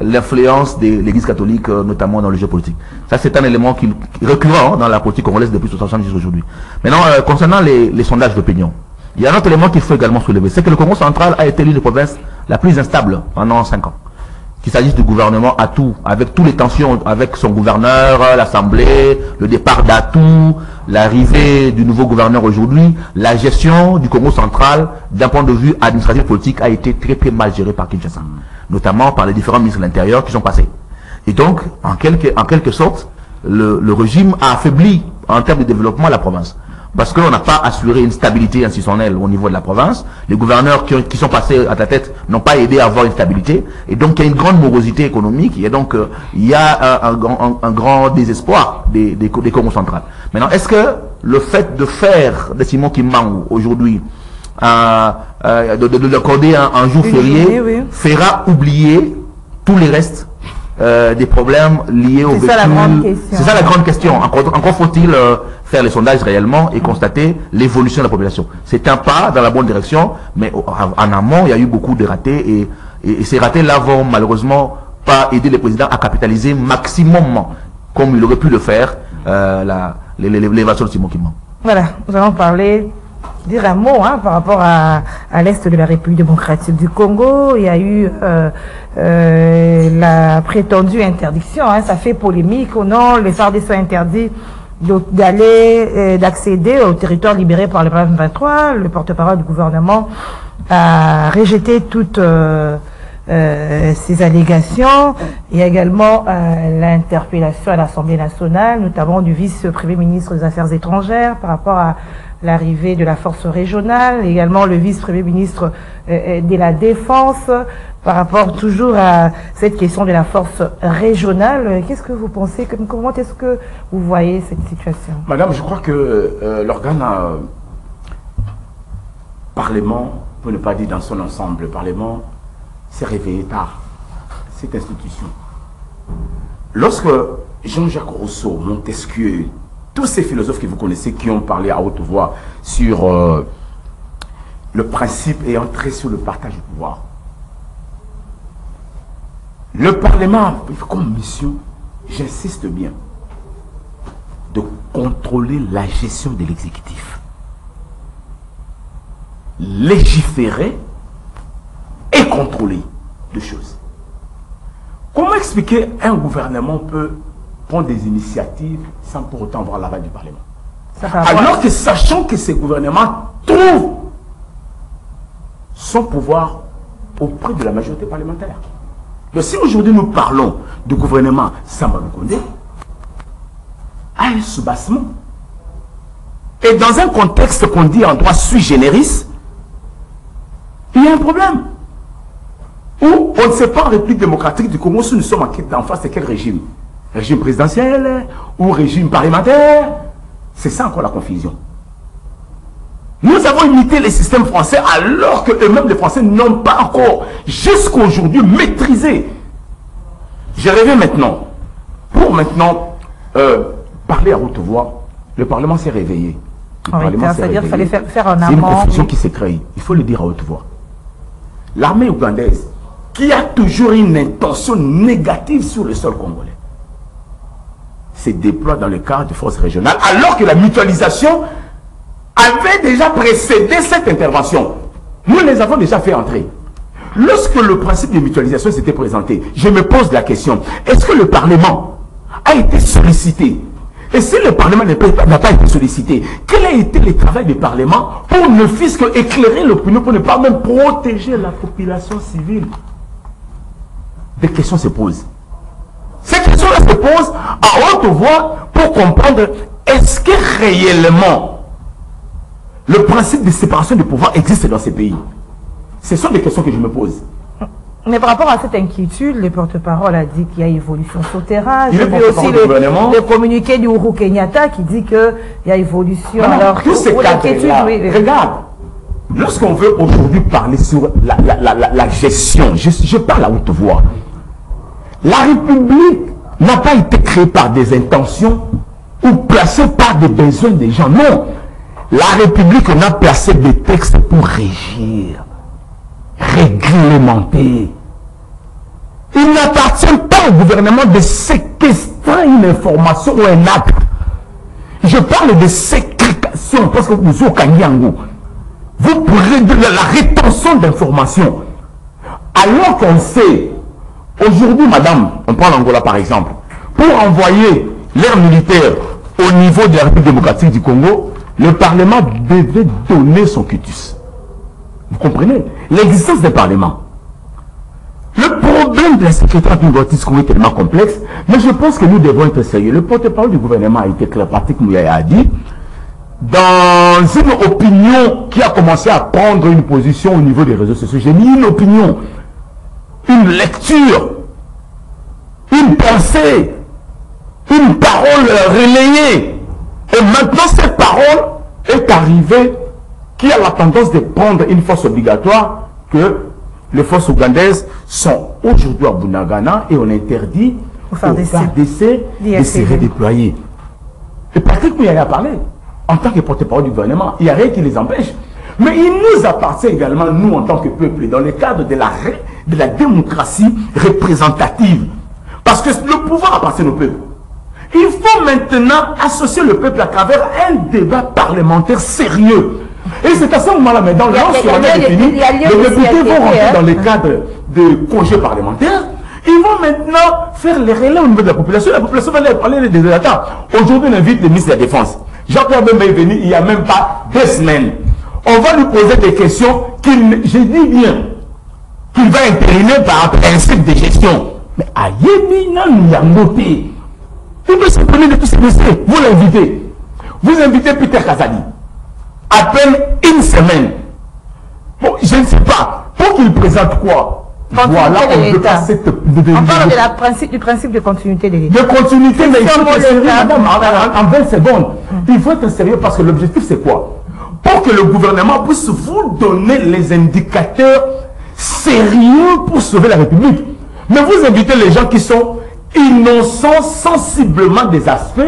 Speaker 2: l'influence de l'église catholique, notamment dans le jeu politique. Ça, c'est un élément qui récurrent dans la politique congolaise depuis 70 aujourd'hui. Maintenant, concernant les sondages d'opinion, il y a un autre élément qu'il faut également soulever, c'est que le Congo central a été l'une des provinces la plus instable pendant 5 ans. Qu'il s'agisse du gouvernement Atou, avec toutes les tensions avec son gouverneur, l'Assemblée, le départ d'Atou, l'arrivée du nouveau gouverneur aujourd'hui, la gestion du Congo central, d'un point de vue administratif politique, a été très mal gérée par Kinshasa, notamment par les différents ministres de l'Intérieur qui sont passés. Et donc, en quelque sorte, le régime a affaibli en termes de développement la province. Parce qu'on n'a pas assuré une stabilité institutionnelle au niveau de la province. Les gouverneurs qui sont passés à la tête n'ont pas aidé à avoir une stabilité. Et donc, il y a une grande morosité économique. Et donc, il y a un grand désespoir des Congo centrales. Maintenant, est-ce que le fait de faire de Simon Kimbangu aujourd'hui, de l'accorder un jour férié, fera oublier tous les restes des problèmes liés au véhicule? C'est ça la grande question. Encore faut-il faire les sondages réellement et constater l'évolution de la population. C'est un pas dans la bonne direction, mais en amont, il y a eu beaucoup de ratés et ces ratés-là vont malheureusement pas aider les présidents à capitaliser maximum comme il aurait pu le faire l'élévation de Simon Kimbangu. Voilà,
Speaker 1: nous allons dire un mot par rapport à l'est de la République démocratique du Congo. Il y a eu la prétendue interdiction, ça fait polémique ou non, les FARDC sont interdits d'accéder au territoire libéré par le 23. Le porte-parole du gouvernement a rejeté toutes ces allégations. Il y a également l'interpellation à l'Assemblée nationale, notamment du vice-premier ministre des Affaires étrangères par rapport à l'arrivée de la force régionale, également le vice-premier ministre de la Défense, par rapport toujours à cette question de la force régionale. Qu'est-ce que vous pensez? Comment est-ce que vous voyez cette situation?
Speaker 3: Madame, je crois que l'organe Parlement, pour ne pas dire dans son ensemble, le Parlement s'est réveillé tard, cette institution. Lorsque Jean-Jacques Rousseau, Montesquieu, tous ces philosophes que vous connaissez qui ont parlé à haute voix sur le principe et entré sur le partage du pouvoir, le Parlement a comme mission, j'insiste bien, de contrôler la gestion de l'exécutif. Légiférer et contrôler deux choses. Comment expliquer un gouvernement peut prendre des initiatives sans pour autant avoir l'aval du Parlement.
Speaker 1: Alors
Speaker 3: Alors que sachant que ces gouvernements trouvent son pouvoir auprès de la majorité parlementaire. Donc si aujourd'hui nous parlons du gouvernement Samba Lukonde, à un soubassement, et dans un contexte qu'on dit en droit sui generis, il y a un problème. Où on ne sait pas en République démocratique du Congo si nous sommes en face de quel régime. Régime présidentiel ou régime parlementaire. C'est ça encore la confusion. Nous avons imité les systèmes français alors que eux-mêmes les Français n'ont pas encore jusqu'à aujourd'hui maîtrisé. Je reviens maintenant. Pour maintenant parler à haute voix, le Parlement s'est réveillé.
Speaker 1: C'est-à-dire qu'il fallait faire un
Speaker 3: amont. C'est une confusion qui s'est créée. Il faut le dire à haute voix. L'armée ougandaise, qui a toujours une intention négative sur le sol congolais, se déploie dans le cadre de forces régionales, alors que la mutualisation avait déjà précédé cette intervention. Nous les avons déjà fait entrer. Lorsque le principe de mutualisation s'était présenté, je me pose la question, est-ce que le Parlement a été sollicité? Et si le Parlement n'a pas été sollicité, quel a été le travail du Parlement pour ne fût-ce que éclairer l'opinion, pour ne pas même protéger la population civile? Des questions se posent. Ces questions-là se posent à haute voix pour comprendre est-ce que réellement le principe de séparation du pouvoir existe dans ces pays? Ce sont des questions que je me pose.
Speaker 1: Mais par rapport à cette inquiétude, le porte-parole a dit qu'il y a évolution sur le terrain.
Speaker 3: J'ai vu aussi
Speaker 1: le communiqué du Uhuru Kenyatta qui dit qu'il y a évolution.
Speaker 3: Non,
Speaker 1: alors,
Speaker 3: tous ces cadres-là, regarde, lorsqu'on veut aujourd'hui parler sur la gestion, je parle à haute voix. La République n'a pas été créée par des intentions ou placée par des besoins des gens. Non. La République n'a placé des textes pour régir, réglementer. Il n'appartient pas au gouvernement de séquestrer une information ou un acte. Je parle de ségrégation parce que vous pourrez de la rétention d'informations. Alors qu'on sait, aujourd'hui, madame, on prend l'Angola par exemple, pour envoyer l'air militaire au niveau de la République démocratique du Congo, le Parlement devait donner son quitus. Vous comprenez? L'existence des parlements. Le problème de la sécurité antibiotique est tellement complexe, mais je pense que nous devons être sérieux. Le porte-parole du gouvernement a été clair, Patrick Mouyaya a dit, dans une opinion qui a commencé à prendre une position au niveau des réseaux sociaux, j'ai mis une opinion, une lecture, une pensée, une parole relayée. Et maintenant, cette parole est arrivée qui a la tendance de prendre une force obligatoire que les forces ougandaises sont aujourd'hui à Bunagana et on interdit aux FARDC de se redéployer. Et Patrick Mouyaya a parlé en tant que porte-parole du gouvernement. Il n'y a rien qui les empêche. Mais il nous appartient également, nous en tant que peuple, dans le cadre de la démocratie représentative. Parce que le pouvoir appartient au peuple. Il faut maintenant associer le peuple à travers un débat parlementaire sérieux. Et c'est à ce moment-là, mais dans lorsque on a défini, les députés vont rentrer dans le cadre de congés parlementaires. Ils vont maintenant faire les relais au niveau de la population. La population va leur parler des états. Aujourd'hui, on invite le ministre de la Défense. Jean-Pierre Bemba est venu il n'y a même pas 2 semaines. On va lui poser des questions je dis bien, qu'il va intériner par principe de gestion. Mais à Yémina, nous y a noté. Il peut se prendre de tous ces dossiers. Vous l'invitez. Vous invitez Peter Kazadi. À peine 1 semaine. Bon, je ne sais pas. Pour qu'il présente quoi? Voilà, on peut pas cette...
Speaker 1: On parle du principe de continuité de l'État.
Speaker 3: De continuité, mais il faut être sérieux, madame, en 20 secondes. Il faut être sérieux parce que l'objectif, c'est quoi? Pour que le gouvernement puisse vous donner les indicateurs sérieux pour sauver la République. Mais vous invitez les gens qui sont innocents sensiblement des aspects,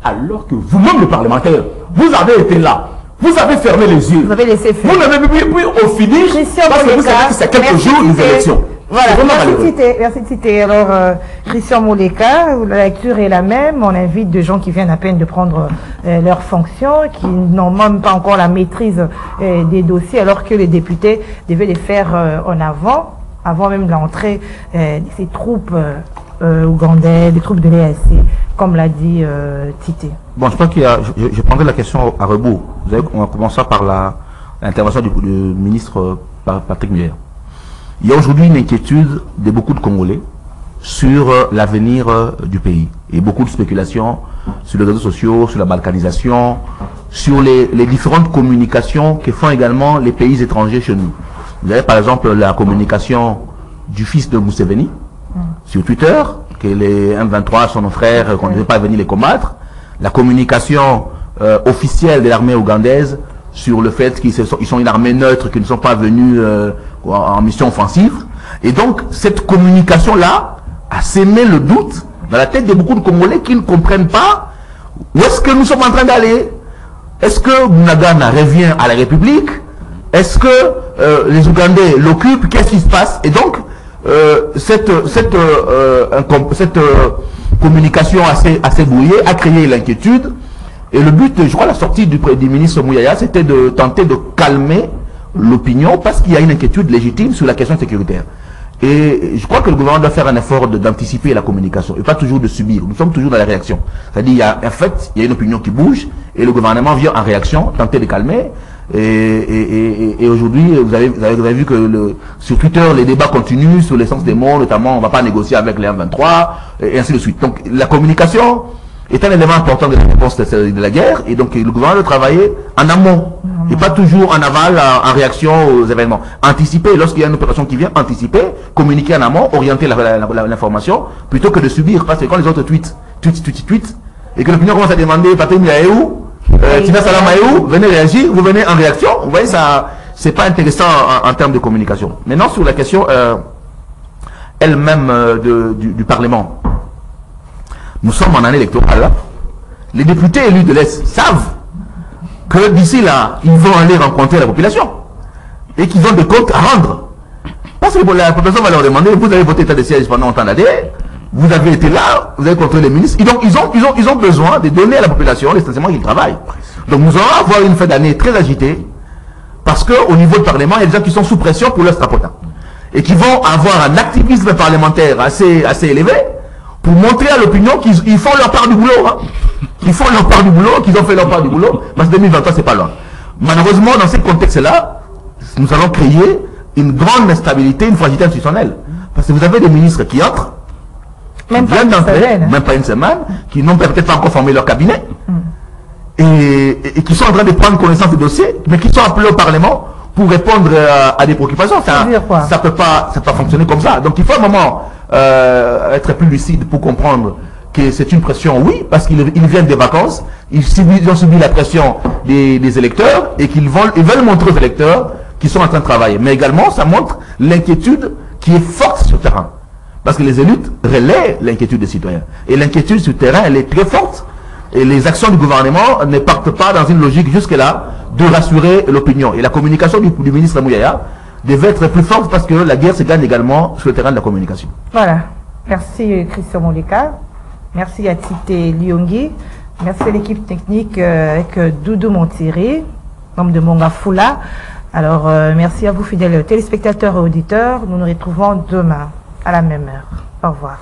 Speaker 3: alors que vous-même, les parlementaires, vous avez été là. Vous avez fermé les yeux.
Speaker 1: Vous avez laissé faire.
Speaker 3: Vous n'avez plus au finish parce que vous savez que c'est quelques jours des élections.
Speaker 1: Voilà, merci de citer. Alors, Christian Moleka, la lecture est la même. On invite des gens qui viennent à peine de prendre leurs fonctions, qui n'ont même pas encore la maîtrise des dossiers, alors que les députés devaient les faire en avant même l'entrée de ces troupes ougandaises, des troupes de l'EAC comme l'a dit Tité.
Speaker 2: Bon, je crois qu'il y a, je prendrai la question à rebours. On va commencer par l'intervention du ministre Patrick Muyaya. Il y a aujourd'hui une inquiétude de beaucoup de Congolais sur l'avenir du pays. Et beaucoup de spéculations sur les réseaux sociaux, sur la balkanisation, sur les différentes communications que font également les pays étrangers chez nous. Vous avez par exemple la communication du fils de Museveni sur Twitter, que les M23 sont nos frères, qu'on ne devait pas venir les combattre. La communication officielle de l'armée ougandaise sur le fait qu'ils sont une armée neutre, qu'ils ne sont pas venus en mission offensive. Et donc, cette communication-là a sémé le doute dans la tête de beaucoup de Congolais qui ne comprennent pas où est-ce que nous sommes en train d'aller. Est-ce que Bunagana revient à la République? Est-ce que les Ougandais l'occupent? Qu'est-ce qui se passe? Et donc, cette communication assez brouillée a créé l'inquiétude. Et le but, je crois, la sortie du ministre Muyaya, c'était de tenter de calmer l'opinion parce qu'il y a une inquiétude légitime sur la question sécuritaire. Et je crois que le gouvernement doit faire un effort d'anticiper la communication et pas toujours de subir. Nous sommes toujours dans la réaction. C'est-à-dire, il y a un fait, il y a une opinion qui bouge et le gouvernement vient en réaction, tenter de calmer. Et aujourd'hui, vous avez vu que sur Twitter, les débats continuent sur l'essence des mots, notamment on ne va pas négocier avec les M23 et ainsi de suite. Donc la communication est un élément important de la réponse de la guerre et donc le gouvernement doit travailler en amont et pas toujours en aval, en réaction aux événements. Anticiper, lorsqu'il y a une opération qui vient, anticiper, communiquer en amont, orienter l'information plutôt que de subir. Parce que quand les autres tweetent et que l'opinion commence à demander Patrick Muyaya est où, Tina Salama est où, venez réagir, vous venez en réaction, vous voyez, ça, c'est pas intéressant en termes de communication. Maintenant, sur la question elle-même du Parlement, nous sommes en année électorale. Les députés élus de l'Est savent que d'ici là, ils vont aller rencontrer la population et qu'ils ont des comptes à rendre. Parce que la population va leur demander, vous avez voté état de siège pendant autant d'années, vous avez été là, vous avez contrôlé les ministres. Et donc, ils ont besoin de donner à la population l'essentiellement qu'ils travaillent. Donc, nous allons avoir une fin d'année très agitée parce qu'au niveau du Parlement, il y a des gens qui sont sous pression pour leur strapotin et qui vont avoir un activisme parlementaire assez élevé pour montrer à l'opinion qu'ils font leur part du boulot. Hein. Ils font leur part du boulot, qu'ils ont fait leur part du boulot. Parce que 2023, c'est pas loin. Malheureusement, dans ce contexte-là, nous allons créer une grande instabilité, une fragilité institutionnelle. Parce que vous avez des ministres qui entrent,
Speaker 1: même pas
Speaker 2: une semaine, qui n'ont peut-être pas encore formé leur cabinet, et qui sont en train de prendre connaissance des dossiers, mais qui sont appelés au Parlement pour répondre à des préoccupations. Ça peut pas fonctionner comme ça. Donc il faut à un moment être plus lucide pour comprendre que c'est une pression, oui, parce qu'ils viennent des vacances, ils ont subi la pression des électeurs et ils veulent montrer aux électeurs qu'ils sont en train de travailler. Mais également, ça montre l'inquiétude qui est forte sur le terrain. Parce que les élites relaient l'inquiétude des citoyens. Et l'inquiétude sur le terrain, elle est très forte. Et les actions du gouvernement ne partent pas dans une logique jusque-là de rassurer l'opinion. Et la communication du ministre Muyaya devait être plus forte parce que la guerre se gagne également sur le terrain de la communication.
Speaker 1: Voilà. Merci Christian Moleka. Merci à Tité Lyongi. Merci à l'équipe technique avec Doudou Montiri, membre de Mongafula. Alors, merci à vous fidèles téléspectateurs et auditeurs. Nous nous retrouvons demain à la même heure. Au revoir.